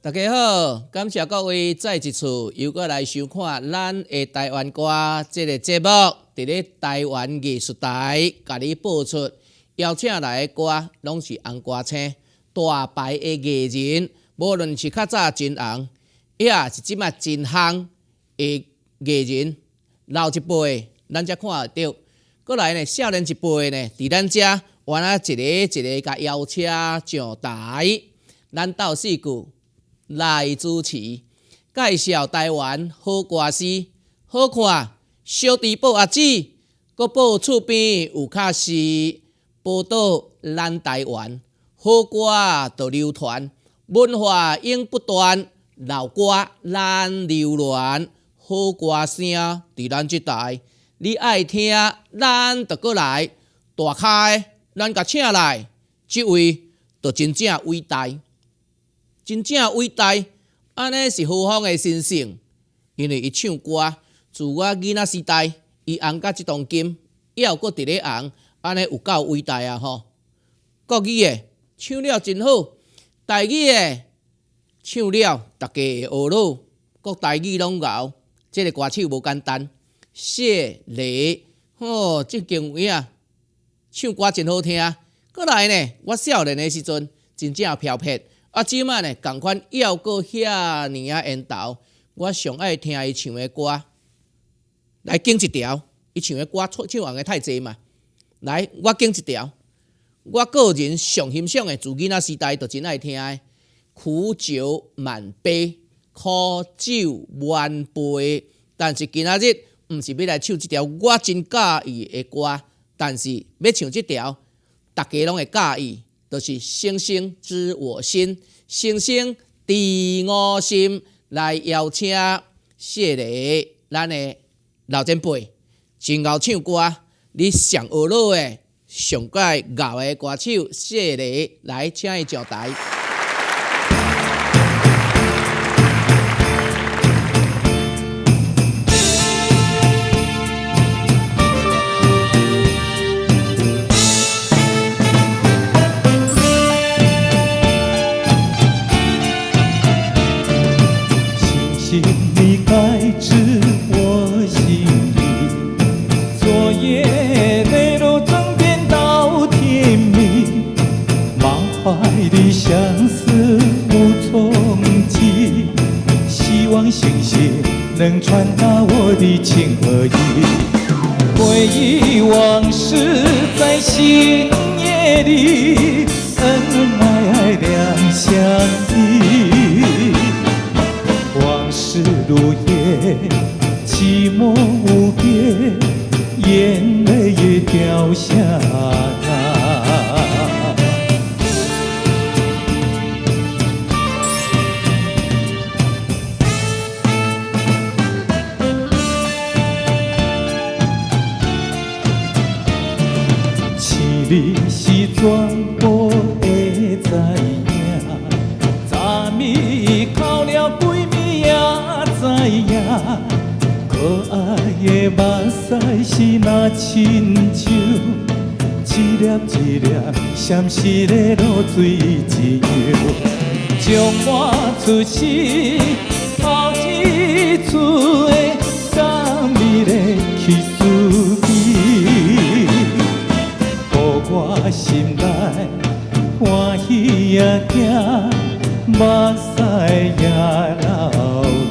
大家好，感谢各位再一次又过来收看咱的台湾歌这个节目，伫咧台湾艺术台甲你播出，邀请来的歌拢是红歌星，大牌的艺人，无论是较早真红，也是即卖真夯的艺人，老一辈咱才看得到，过来呢少年一辈呢，伫咱遮原来一个一个甲邀请上台，咱斗四句。来主持，介绍台湾好歌诗，好看小猪报阿姊，搁报厝边有卡诗，报道咱台湾好歌就流传，文化永不断，老歌咱流传，好歌声伫咱这台，你爱听咱就过来，大开咱甲请来，这位就真正伟大。真正伟大，安尼是何方的神圣？因为伊唱歌，自我囡仔时代，伊红到即当今，还有搁伫咧红，安尼有够伟大啊！吼，国语的唱了真好，台语的唱了大家会学了，国台语拢熬，即个歌手无简单。谢丽，即间位啊，唱歌真好听。过来呢，我少年的时阵真正飘撇。即摆呢，共款要过遐尼啊缘投，我上爱听伊唱的歌，来拣一条。伊唱的歌唱红的太济嘛，来我拣一条。我个人上欣赏的，自囡仔时代就真爱听的。苦酒满杯，苦酒满杯。但是今仔日毋是要来唱即条我真介意的歌，但是要唱即条，大家拢会介意。就是星星知我心，星星知我心，来邀请谢丽，咱的老前辈，真会唱歌，你上学老的、上界熬的歌手谢丽，来请伊上台。你该知我心意，昨夜泪落枕边到天明，满怀的相思无从寄，希望星星能传达我的情和意，回忆往事在星夜里，恩恩爱爱两相依。往事如烟，寂寞无边，眼泪也掉下来。凄厉是全部会知影，早暝哭了几知影，可爱的目屎是那亲像一粒一粒闪烁的露水一样，将我出世头一次的感美的去思念，予我心内欢喜也惊，目屎也流。